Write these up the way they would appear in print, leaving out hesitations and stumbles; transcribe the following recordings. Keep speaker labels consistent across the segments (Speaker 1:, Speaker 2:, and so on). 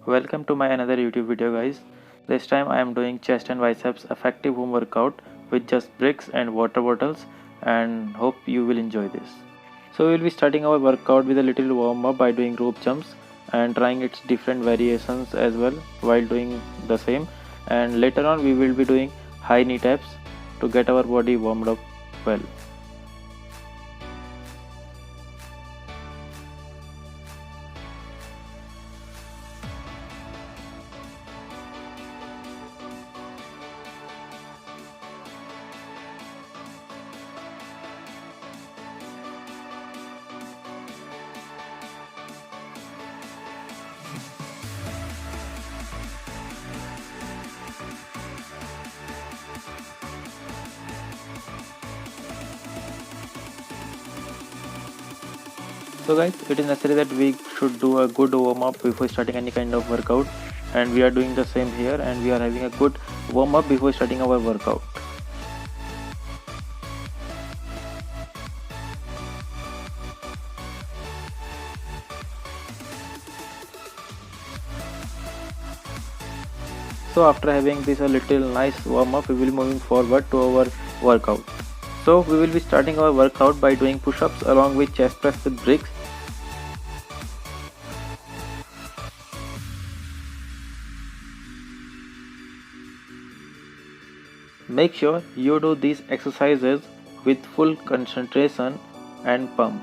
Speaker 1: Welcome to my another YouTube video, guys. This time I am doing chest and biceps effective home workout with just bricks and water bottles, and hope you will enjoy this. So we will be starting our workout with a little warm up by doing rope jumps and trying its different variations as well while doing the same, and later on we will be doing high knee taps to get our body warmed up well. So guys, it is necessary that we should do a good warm up before starting any kind of workout, and we are doing the same here, and we are having a good warm up before starting our workout. So after having this a little nice warm up, we will moving forward to our workout. So we will be starting our workout by doing push-ups along with chest press with bricks. Make sure you do these exercises with full concentration and pump.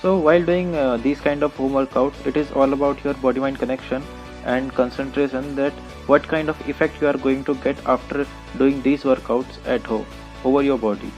Speaker 1: So while doing these kind of home workouts, it is all about your body mind connection and concentration, that what kind of effect you are going to get after doing these workouts at home over your body.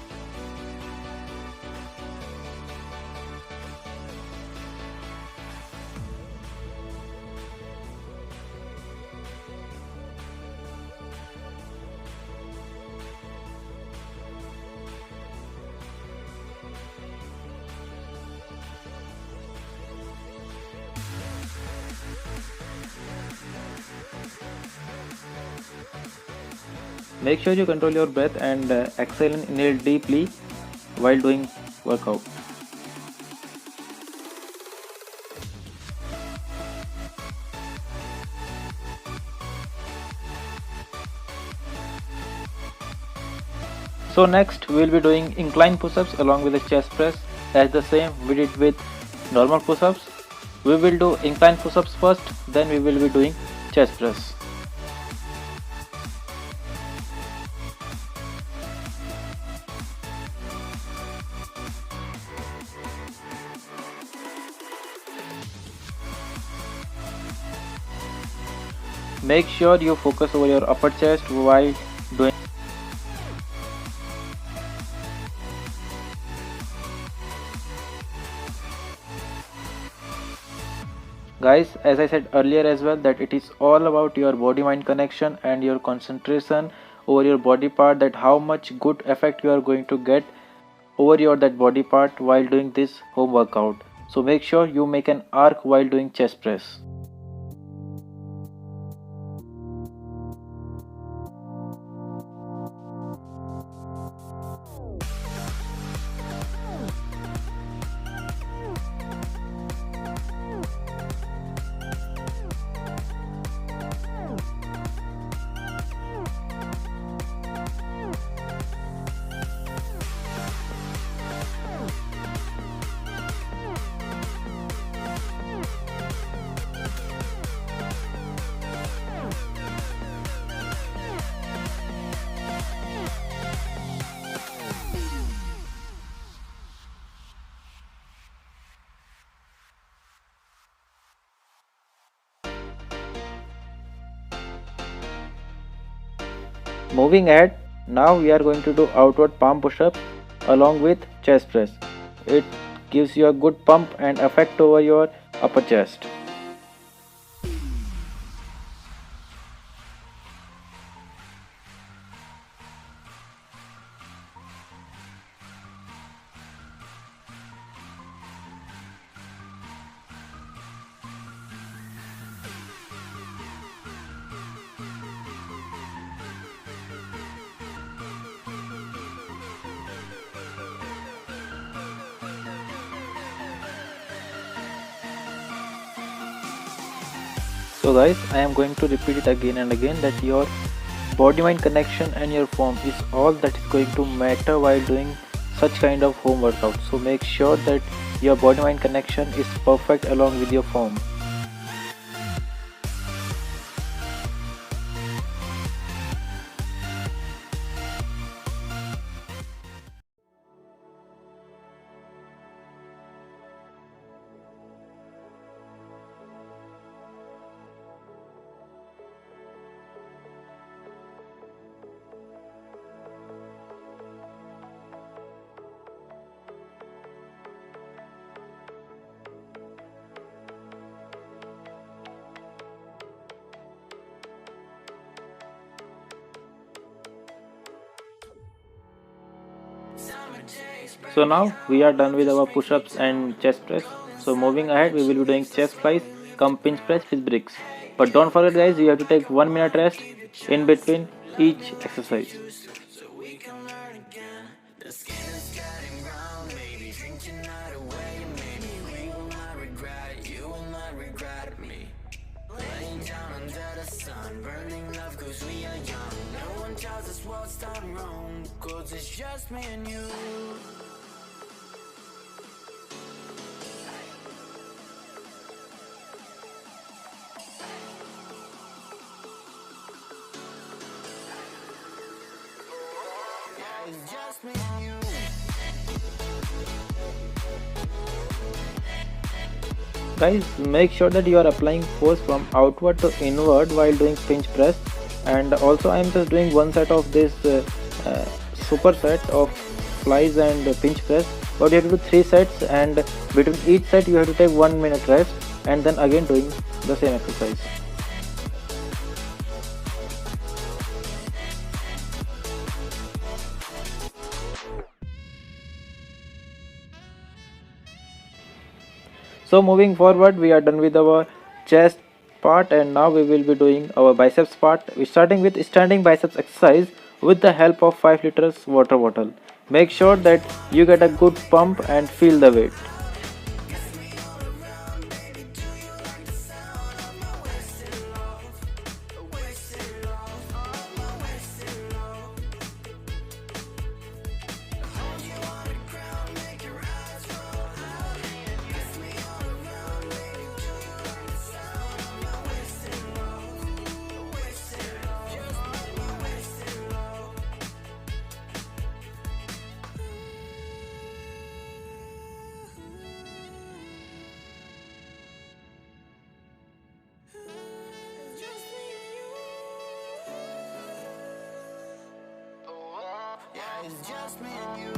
Speaker 1: Make sure you control your breath and exhale and inhale deeply while doing workout. So next we will be doing incline push-ups along with the chest press, as the same we did with normal push-ups. We will do incline push-ups first, then we will be doing chest press. Make sure you focus over your upper chest while doing. Guys, as I said earlier as well, that it is all about your body mind connection and your concentration over your body part, that how much good effect you are going to get over your that body part while doing this home workout. So make sure you make an arc while doing chest press. Moving ahead, now we are going to do outward palm push-ups along with chest press. It gives you a good pump and effect over your upper chest. So guys, I am going to repeat it again and again that your body mind connection and your form is all that is going to matter while doing such kind of home workout. So make sure that your body mind connection is perfect along with your form. So now we are done with our push-ups and chest press. So moving ahead, we will be doing chest flies, come pinch press with bricks. But don't forget guys, you have to take 1 minute rest in between each exercise. What's done wrong, 'cause it's just me and you. It's just me and you. Guys, make sure that you are applying force from outward to inward while doing pinch press. And also I am just doing one set of this super set of flies and pinch press, but you have to do 3 sets, and between each set you have to take 1 minute rest and then again doing the same exercise. So moving forward, we are done with our chest part, and now we will be doing our biceps part. We're starting with standing biceps exercise with the help of 5 liters water bottle. Make sure that you get a good pump and feel the weight. It's just me and you.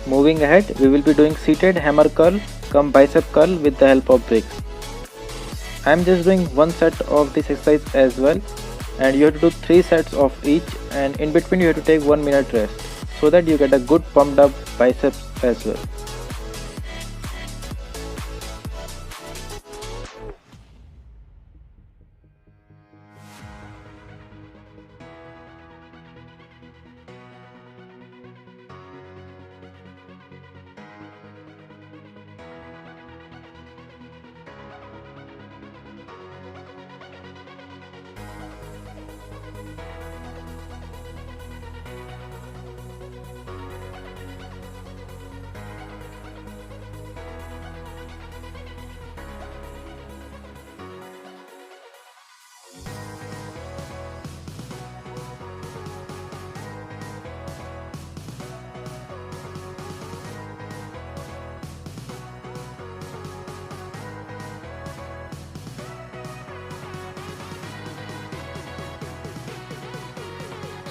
Speaker 1: Moving ahead, we will be doing seated hammer curl come bicep curl with the help of bricks. I am just doing one set of this exercise as well, and you have to do 3 sets of each, and in between you have to take 1 minute rest so that you get a good pumped up biceps as well.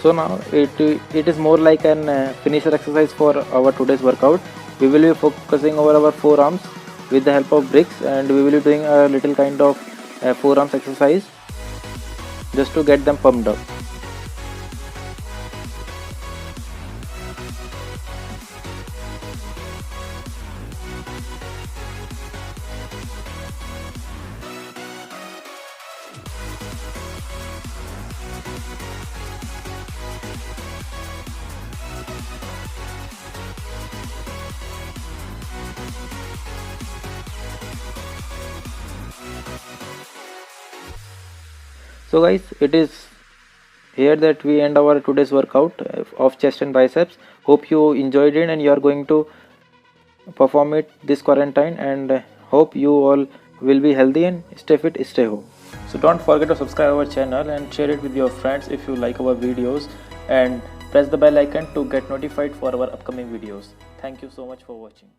Speaker 1: So now it is more like an finisher exercise for our today's workout. We will be focusing over our forearms with the help of bricks, and we will be doing a little kind of forearms exercise just to get them pumped up. So guys, it is here that we end our today's workout of chest and biceps. Hope you enjoyed it and you are going to perform it this quarantine, and hope you all will be healthy and stay fit, stay home. So don't forget to subscribe our channel and share it with your friends if you like our videos, and press the bell icon to get notified for our upcoming videos. Thank you so much for watching.